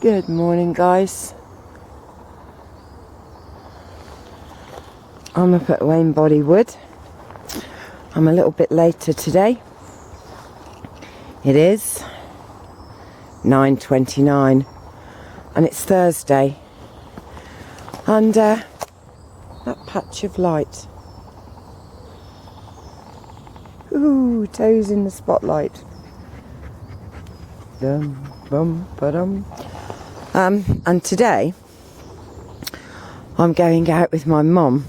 Good morning, guys. I'm up at Wainbody Wood. I'm a little bit later today. It is 9:29 and it's Thursday. And that patch of light. Ooh, toes in the spotlight. Dum, bum, ba-dum. And today I'm going out with my mum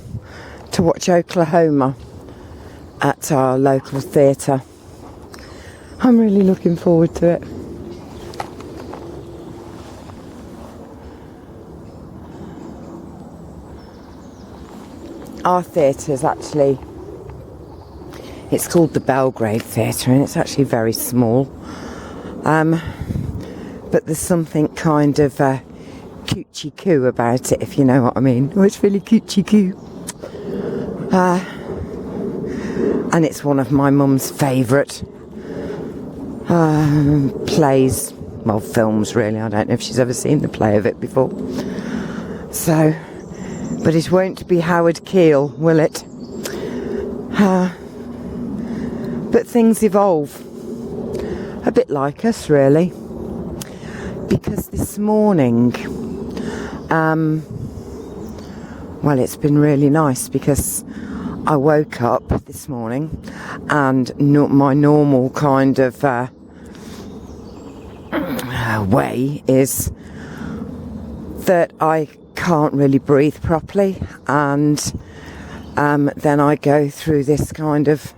to watch Oklahoma at our local theatre. I'm really looking forward to it. Our theatre is actually, it's called the Belgrave Theatre, and it's actually very small. But there's something kind of coochie-coo about it, if you know what I mean. Oh, it's really coochie-coo. And it's one of my mum's favourite plays. Well, films, really. I don't know if she's ever seen the play of it before. So, but it won't be Howard Keel, will it? But things evolve. A bit like us, really. Because this morning, well, it's been really nice because I woke up this morning and my normal kind of way is that I can't really breathe properly, and then I go through this kind of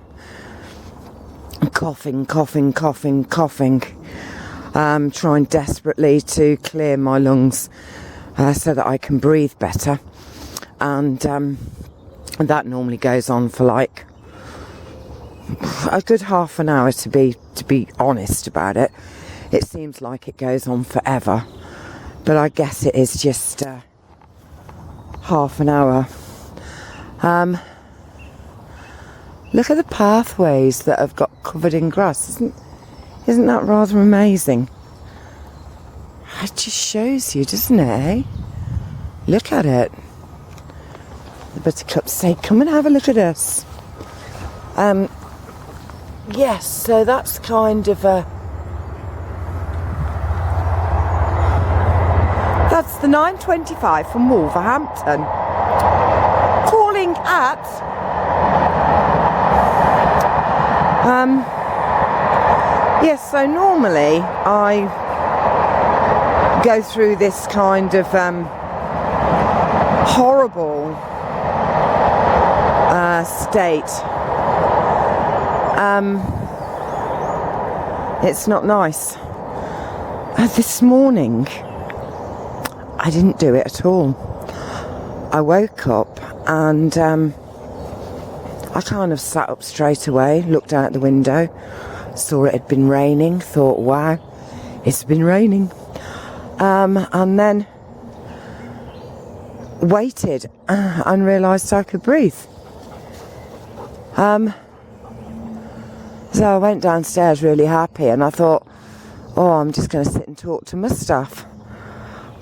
coughing, trying desperately to clear my lungs so that I can breathe better, and that normally goes on for like a good half an hour, to be honest about it. It seems like it goes on forever, but I guess it is just half an hour. Look at the pathways that have got covered in grass. Isn't that rather amazing? It just shows you, doesn't it, eh? Look at it. The buttercups say, come and have a look at us. Yes, so that's kind of that's the 9:25 from Wolverhampton. Calling at yes, so normally I go through this kind of horrible state. It's not nice. This morning I didn't do it at all. I woke up and I kind of sat up straight away, looked out the window, saw it had been raining, thought, wow, it's been raining. And then waited and realised I could breathe. So I went downstairs really happy, and I thought, oh, I'm just going to sit and talk to my staff.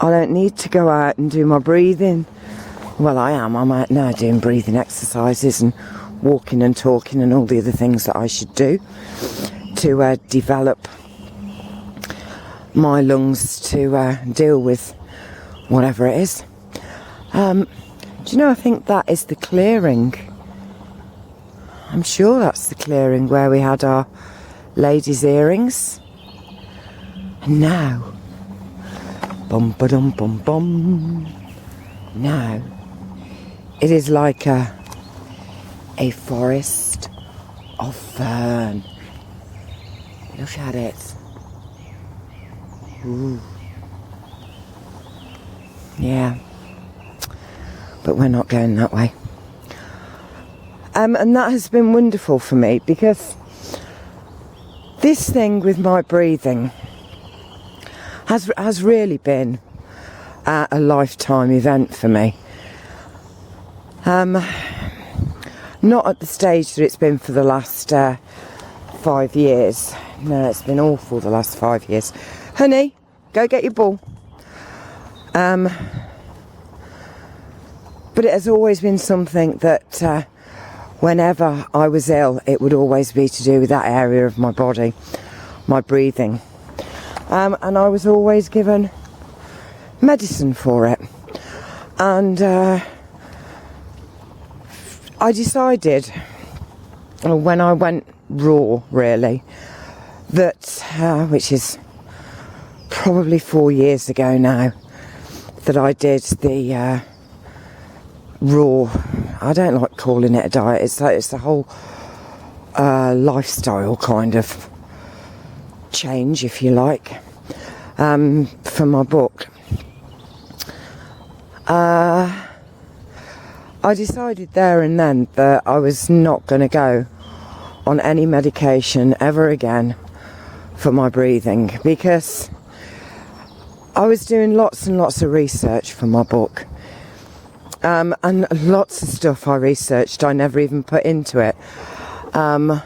I don't need to go out and do my breathing. Well, I'm out now doing breathing exercises and walking and talking and all the other things that I should do to develop my lungs to deal with whatever it is. Do you know, I think that is the clearing. I'm sure that's the clearing where we had our ladies' earrings. And now, bum ba dum bum bum. Now, it is like a forest of fern. Look at it. Ooh. Yeah. But we're not going that way. And that has been wonderful for me, because this thing with my breathing has really been a lifetime event for me. Not at the stage that it's been for the last 5 years. No, it's been awful the last 5 years. Honey, go get your ball. But it has always been something that whenever I was ill, it would always be to do with that area of my body, my breathing. And I was always given medicine for it. And I decided, when I went raw, really, that, which is probably 4 years ago now, that I did the raw, I don't like calling it a diet, it's the whole lifestyle kind of change, if you like, for my book. I decided there and then that I was not going to go on any medication ever again for my breathing, because I was doing lots and lots of research for my book. And lots of stuff I researched I never even put into it. And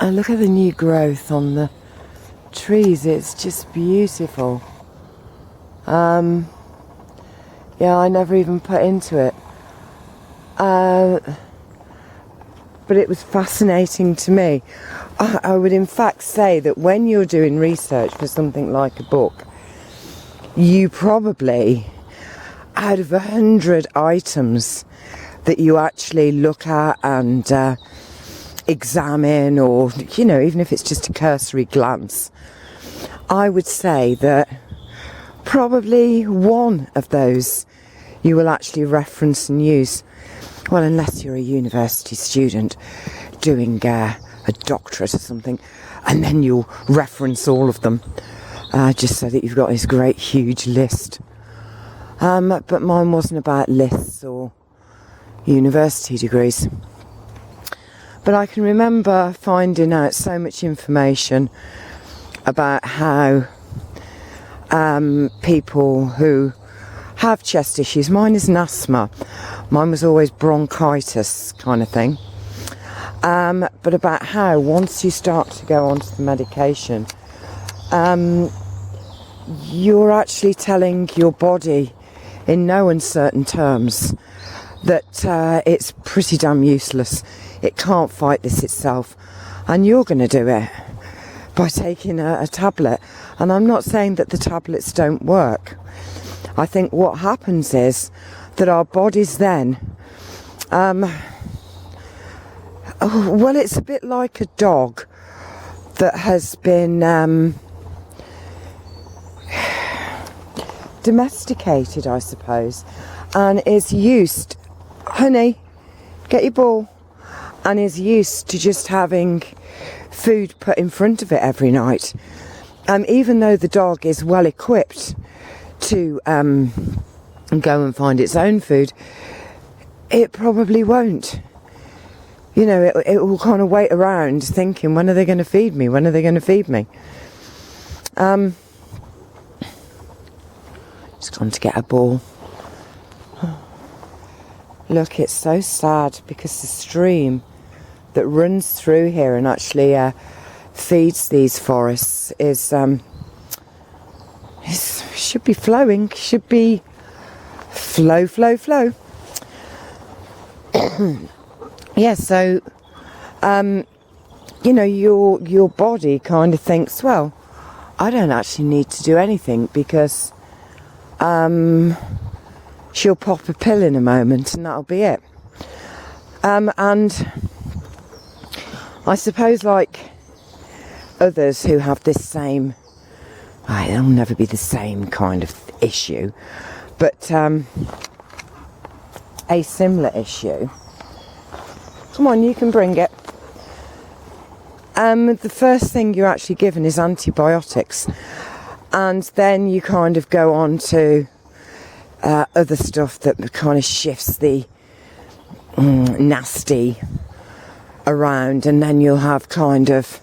look at the new growth on the trees, it's just beautiful. Yeah, I never even put into it. But it was fascinating to me. I would in fact say that when you're doing research for something like a book, you probably, out of 100 items that you actually look at and examine, or, you know, even if it's just a cursory glance, I would say that probably one of those you will actually reference and use. Well, unless you're a university student doing a doctorate or something, and then you'll reference all of them, just so that you've got this great huge list. But mine wasn't about lists or university degrees. But I can remember finding out so much information about how people who have chest issues, mine isn't asthma, mine was always bronchitis kind of thing, but about how once you start to go onto the medication, you're actually telling your body in no uncertain terms that it's pretty damn useless, it can't fight this itself, and you're going to do it by taking a tablet. And I'm not saying that the tablets don't work. I think what happens is that our bodies then, well, it's a bit like a dog that has been domesticated, I suppose, and is used, honey, get your ball, and is used to just having food put in front of it every night. Even though the dog is well equipped to go and find its own food, it probably won't. You know, it will kind of wait around thinking, when are they going to feed me? When are they going to feed me? Just gone to get a ball. Look, it's so sad because the stream that runs through here and actually feeds these forests is should be flowing, should be flow. Yeah, so you know, your body kind of thinks, well, I don't actually need to do anything because she'll pop a pill in a moment and that'll be it. And I suppose, like others who have this same, it'll never be the same kind of issue, but a similar issue. Come on, you can bring it. The first thing you're actually given is antibiotics, and then you kind of go on to other stuff that kind of shifts the nasty around, and then you'll have kind of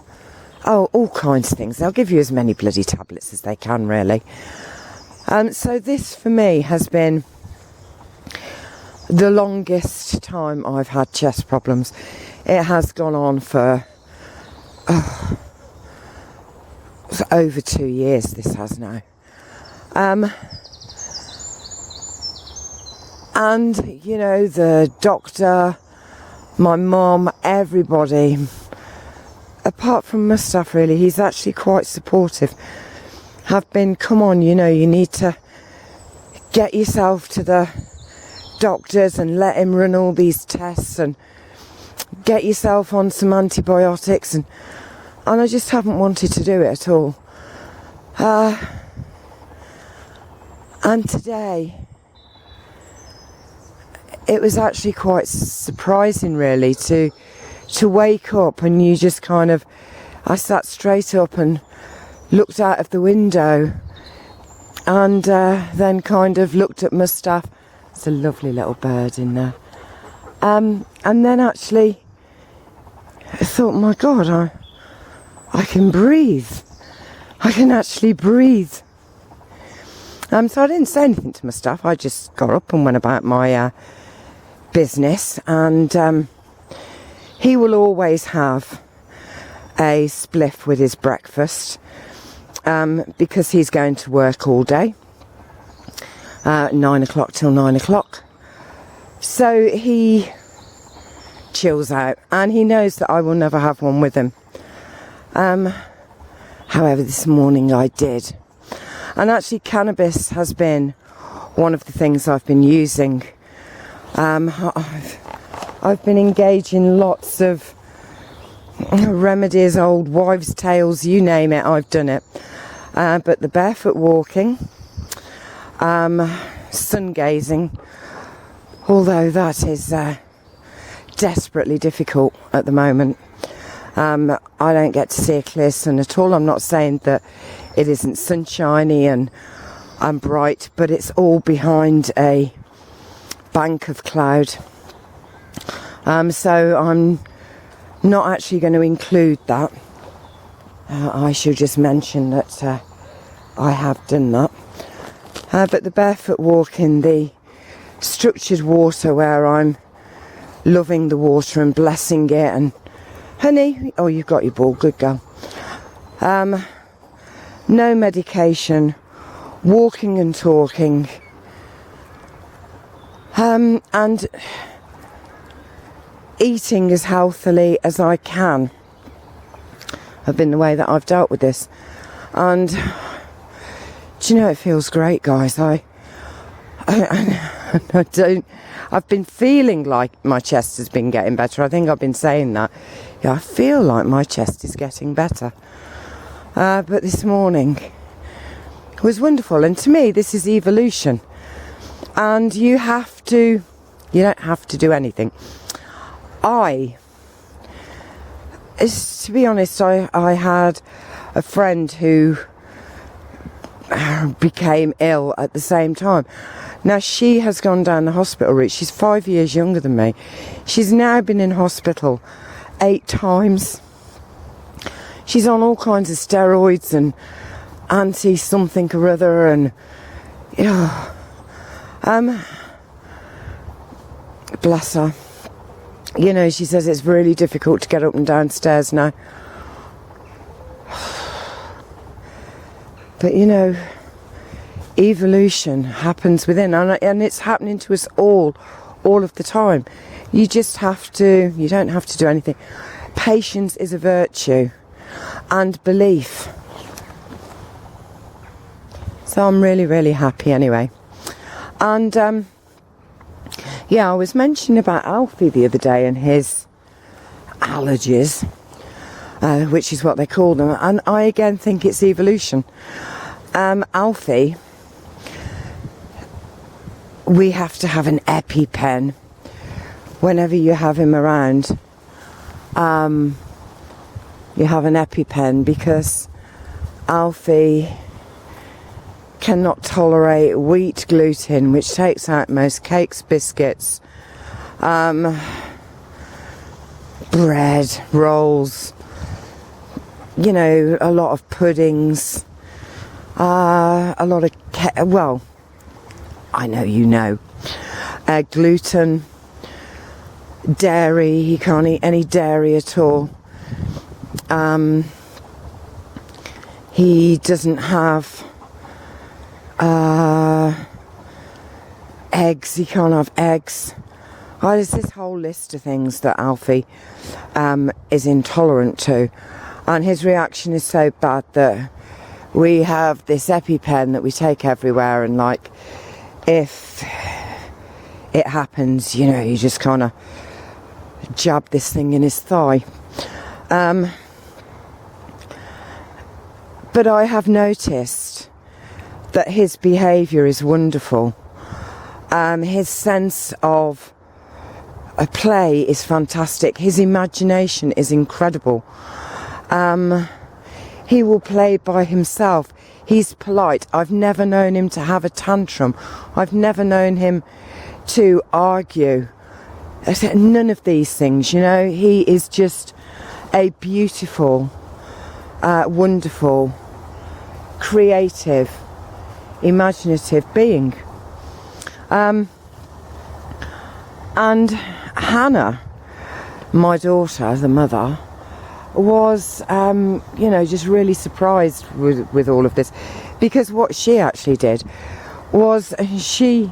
all kinds of things. They'll give you as many bloody tablets as they can, really. So this for me has been the longest time I've had chest problems. It has gone on for over 2 years, this has now. And, you know, the doctor, my mum, everybody, apart from Mustaf really, he's actually quite supportive, have been, come on, you know, you need to get yourself to the doctors and let him run all these tests and get yourself on some antibiotics, and I just haven't wanted to do it at all. And today it was actually quite surprising really to wake up and you just kind of, I sat straight up and looked out of the window and then kind of looked at Mustaf. It's a lovely little bird in there. And then actually I thought, my God, I can breathe. I can actually breathe. So I didn't say anything to Mustaf. I just got up and went about my business, and he will always have a spliff with his breakfast because he's going to work all day, 9 o'clock till 9 o'clock. So he chills out, and he knows that I will never have one with him. However, this morning I did. And actually cannabis has been one of the things I've been using. I've been engaging in lots of remedies, old wives' tales, you name it, I've done it. But the barefoot walking, sun gazing, although that is desperately difficult at the moment. I don't get to see a clear sun at all. I'm not saying that it isn't sunshiny and bright, but it's all behind a bank of cloud. So I'm not actually going to include that. I should just mention that I have done that. But the barefoot walk in the structured water, where I'm loving the water and blessing it, and honey, oh, you've got your ball, good girl. No medication, walking and talking, and eating as healthily as I can have been the way that I've dealt with this. And do you know, it feels great, guys. I don't, I've been feeling like my chest has been getting better. I think I've been saying that. Yeah, I feel like my chest is getting better. But this morning was wonderful. And to me, this is evolution. And you don't have to do anything. To be honest, I had a friend who became ill at the same time. Now, she has gone down the hospital route. She's 5 years younger than me. She's now been in hospital 8 times. She's on all kinds of steroids and anti-something or other, and bless her. You know, she says it's really difficult to get up and downstairs now. But you know, evolution happens within, and it's happening to us all of the time. You just have to, you don't have to do anything. Patience is a virtue, and belief. So I'm really, really happy anyway. And yeah, I was mentioning about Alfie the other day and his allergies, which is what they call them, and I again think it's evolution. Alfie, we have to have an EpiPen whenever you have him around. You have an EpiPen because Alfie cannot tolerate wheat gluten, which takes out most cakes, biscuits, bread, rolls, you know, a lot of puddings, a lot of, well, I know you know, gluten, dairy. He can't eat any dairy at all. He doesn't have eggs, he can't have eggs. Oh, there's this whole list of things that Alfie is intolerant to, and his reaction is so bad that we have this EpiPen that we take everywhere, and like if it happens, you know, you just kind of jab this thing in his thigh. But I have noticed that his behaviour is wonderful. His sense of a play is fantastic. His imagination is incredible. He will play by himself. He's polite. I've never known him to have a tantrum. I've never known him to argue. None of these things, you know. He is just a beautiful, wonderful, creative, imaginative being. And Hannah, my daughter, the mother, was, you know, just really surprised with all of this, because what she actually did was she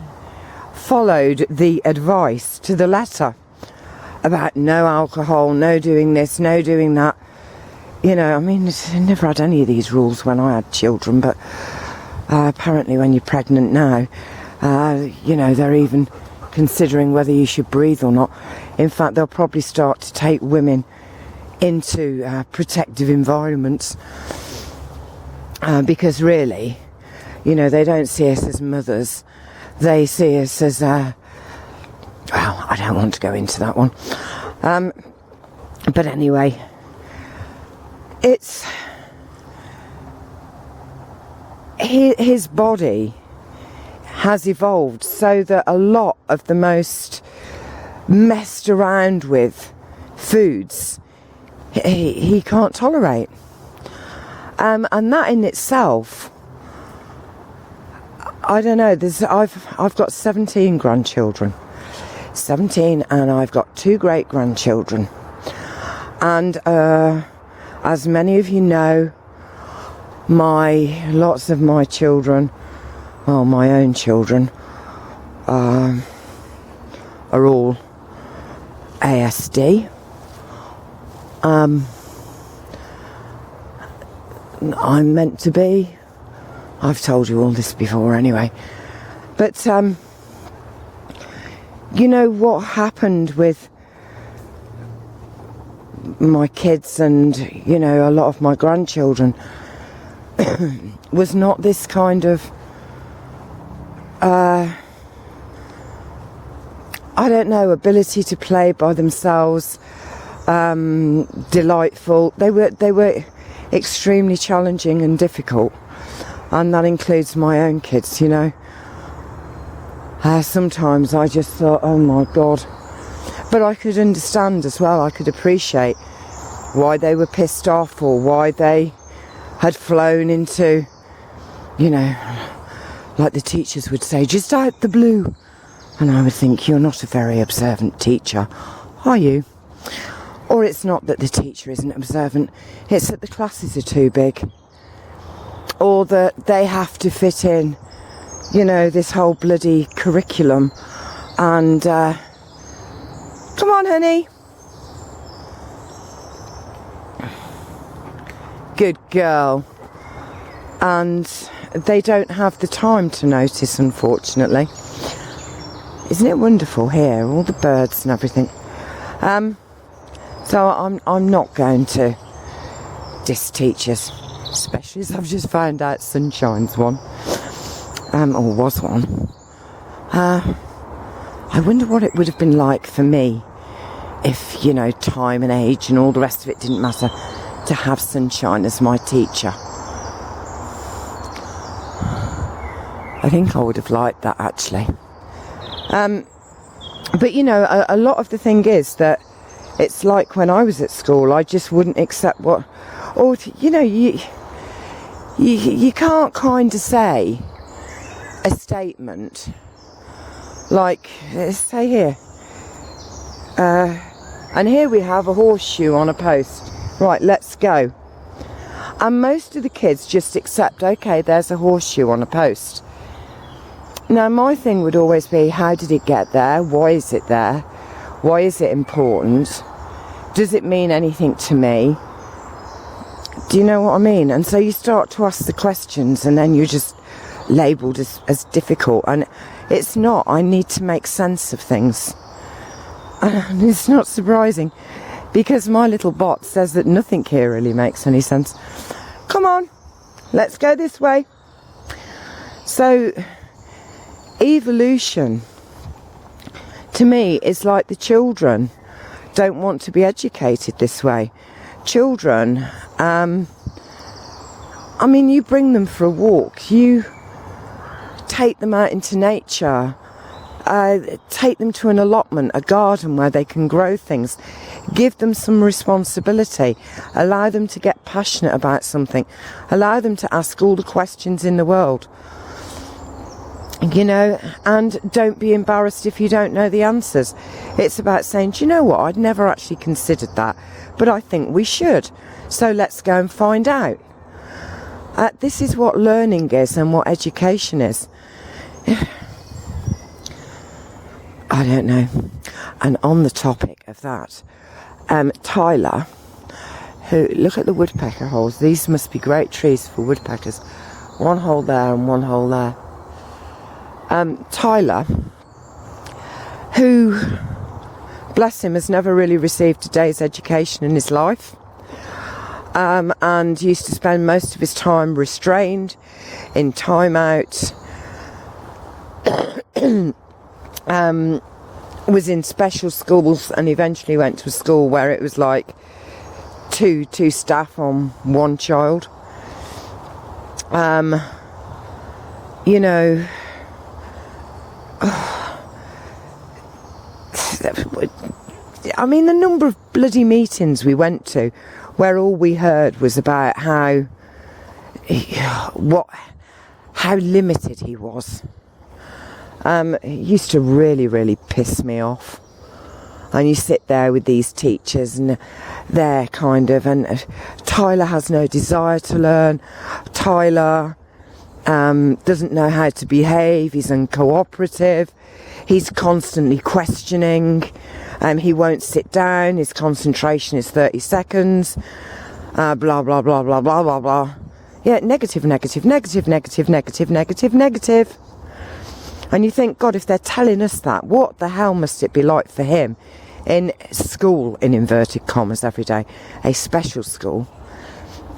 followed the advice to the letter about no alcohol, no doing this, no doing that. You know, I mean, I never had any of these rules when I had children, but apparently when you're pregnant now, you know, they're even considering whether you should breathe or not. In fact, they'll probably start to take women into protective environments, because really, you know, they don't see us as mothers. They see us as, well, I don't want to go into that one. But anyway, it's his body has evolved so that a lot of the most messed around with foods he can't tolerate, and that in itself, I don't know. I've got 17 grandchildren, 17, and I've got 2 great grandchildren, and as many of you know, lots of my children, well, my own children, are all ASD. I'm meant to be. I've told you all this before anyway. But, you know, what happened with my kids and, you know, a lot of my grandchildren was not this kind of, I don't know, ability to play by themselves, delightful. They were extremely challenging and difficult, and that includes my own kids, you know. Sometimes I just thought, oh my God. But I could understand as well, I could appreciate why they were pissed off, or why they had flown into, you know, like the teachers would say, just out the blue. And I would think, you're not a very observant teacher, are you? Or it's not that the teacher isn't observant, it's that the classes are too big. Or that they have to fit in, you know, this whole bloody curriculum. And, come on, honey. Good girl. And they don't have the time to notice, unfortunately. Isn't it wonderful here, all the birds and everything? So I'm not going to diss teachers, especially as I've just found out Sunshine's one, or was one. I wonder what it would have been like for me if, you know, time and age and all the rest of it didn't matter, to have Sunshine as my teacher. I think I would have liked that, actually. But, you know, a lot of the thing is that it's like when I was at school, I just wouldn't accept what, or, you know, you can't kind of say a statement like, say here, and here we have a horseshoe on a post, right, let's go. And most of the kids just accept, okay, there's a horseshoe on a post. Now, my thing would always be, how did it get there? Why is it there? Why is it important? Does it mean anything to me? Do you know what I mean? And so you start to ask the questions, and then you're just labelled as difficult. And it's not. I need to make sense of things. And it's not surprising, because my little bot says that nothing here really makes any sense. Come on, let's go this way. So, evolution, to me, is like the children don't want to be educated this way. Children, I mean, you bring them for a walk, you take them out into nature, take them to an allotment, a garden where they can grow things, give them some responsibility, allow them to get passionate about something, allow them to ask all the questions in the world, you know, and don't be embarrassed if you don't know the answers. It's about saying, do you know what, I'd never actually considered that, but I think we should, so let's go and find out. This is what learning is and what education is. I don't know. And on the topic of that, Tyler, who, look at the woodpecker holes. These must be great trees for woodpeckers. One hole there and one hole there. Tyler, who, bless him, has never really received a day's education in his life, and used to spend most of his time restrained, in timeout, was in special schools, and eventually went to a school where it was like two staff on one child. You know, I mean, the number of bloody meetings we went to where all we heard was about how limited he was. It used to really piss me off. And you sit there with these teachers, and they're kind of, and Tyler has no desire to learn. Tyler doesn't know how to behave. He's uncooperative. He's constantly questioning. He won't sit down. His concentration is 30 seconds. Blah, blah, blah, blah, blah, blah, blah. Yeah, negative. And you think, God, if they're telling us that, what the hell must it be like for him in school, in inverted commas, every day? A special school.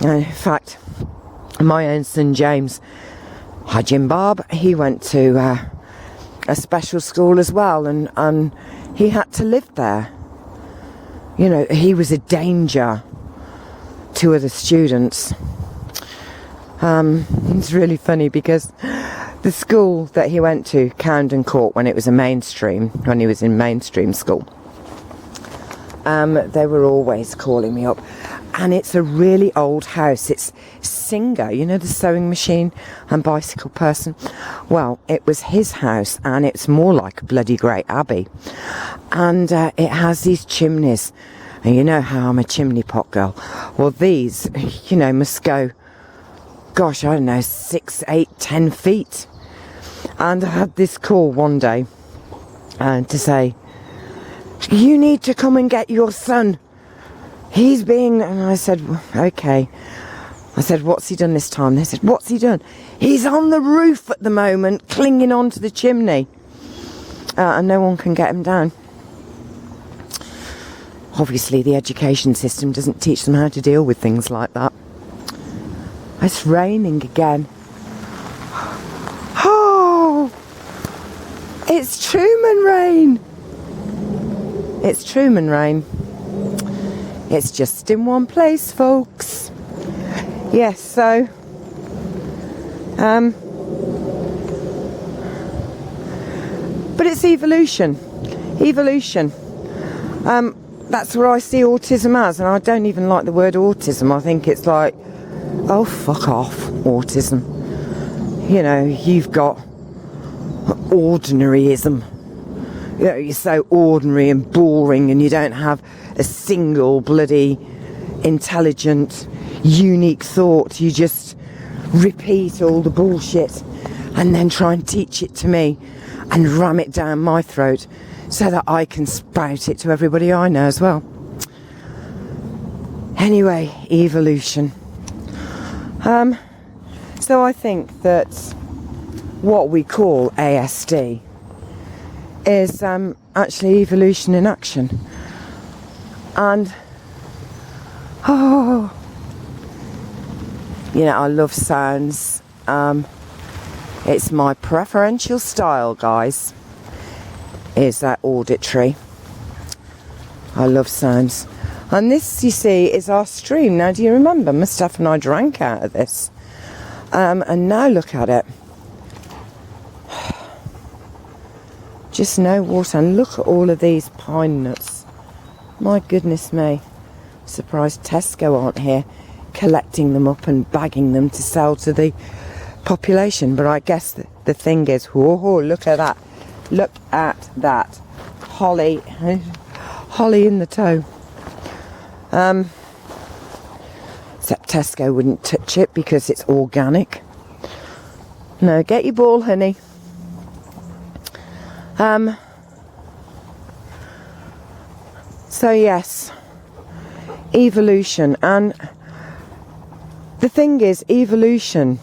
And in fact, my own son James, hi Jim Barb, he went to a special school as well, and he had to live there. You know, he was a danger to other students. It's really funny because the school that he went to, Camden Court, when he was in mainstream school, they were always calling me up. And it's a really old house. It's Singer, you know, the sewing machine and bicycle person. Well, it was his house, and it's more like a bloody great abbey. And it has these chimneys. And you know how I'm a chimney pot girl. Well, these, you know, must go, gosh, I don't know, 6, 8, 10 feet. And I had this call one day to say, you need to come and get your son. He's being... And I said, okay. I said, what's he done this time? They said, what's he done? He's on the roof at the moment, clinging onto the chimney. And no one can get him down. Obviously, the education system doesn't teach them how to deal with things like that. It's raining again. Oh! It's Truman rain! It's Truman rain. It's just in one place, folks. Yes, so... but it's evolution. Evolution. That's where I see autism as, and I don't even like the word autism. I think it's like, oh, fuck off, autism. You know, you've got ordinaryism. You know, you're so ordinary and boring, and you don't have a single bloody intelligent, unique thought. You just repeat all the bullshit and then try and teach it to me and ram it down my throat so that I can spout it to everybody I know as well. Anyway, evolution. So I think that what we call ASD is actually evolution in action. And you know, I love sounds. It's my preferential style, guys, is that auditory. I love sounds. And this, you see, is our stream. Now, do you remember? Mustafa and I drank out of this. And now look at it. Just no water. And look at all of these pine nuts. My goodness me. Surprised Tesco aren't here collecting them up and bagging them to sell to the population. But I guess the thing is, whoa, look at that. Look at that. Holly in the toe. Except Tesco wouldn't touch it because it's organic. No, get your ball, honey. So yes, evolution. And the thing is, evolution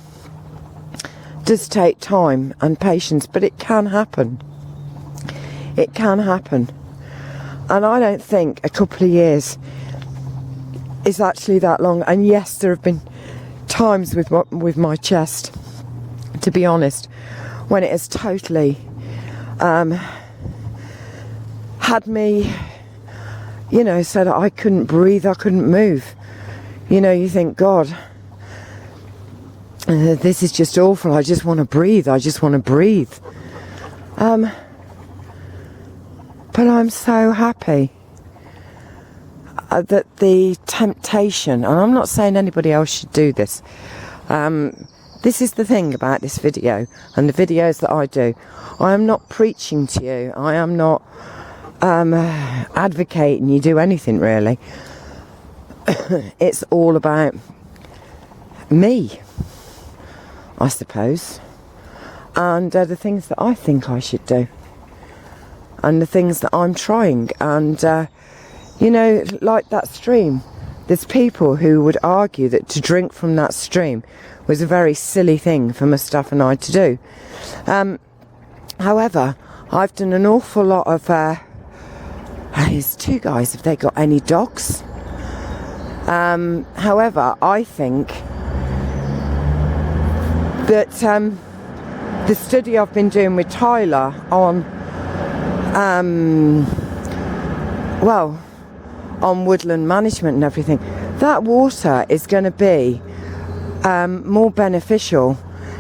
does take time and patience, but it can happen. It can happen. And I don't think a couple of years is actually that long. And yes, there have been times with my chest, to be honest, when it has totally had me, you know, so that I couldn't breathe, I couldn't move. You know, you think, God, this is just awful. I just want to breathe. I just want to breathe. But I'm so happy that the temptation, and I'm not saying anybody else should do this. This is the thing about this video and the videos that I do. I am not preaching to you. I am not advocating you do anything, really. It's all about me, I suppose, and the things that I think I should do, and the things that I'm trying. And you know, like that stream, there's people who would argue that to drink from that stream was a very silly thing for Mustafa and I to do. However, I've done an awful lot of there's two guys, have they got any dogs? However, I think that the study I've been doing with Tyler on on woodland management and everything, that water is going to be more beneficial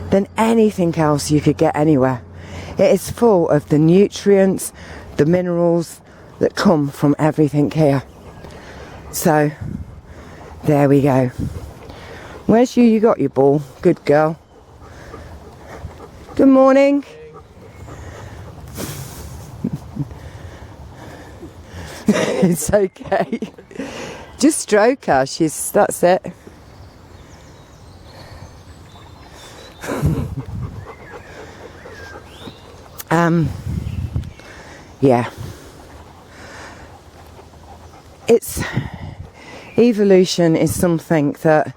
than anything else you could get anywhere. It is full of the nutrients, the minerals that come from everything here. So there we go. Where's you got your ball? Good girl. Good morning. It's okay. Just stroke her. That's it. Yeah. Evolution is something that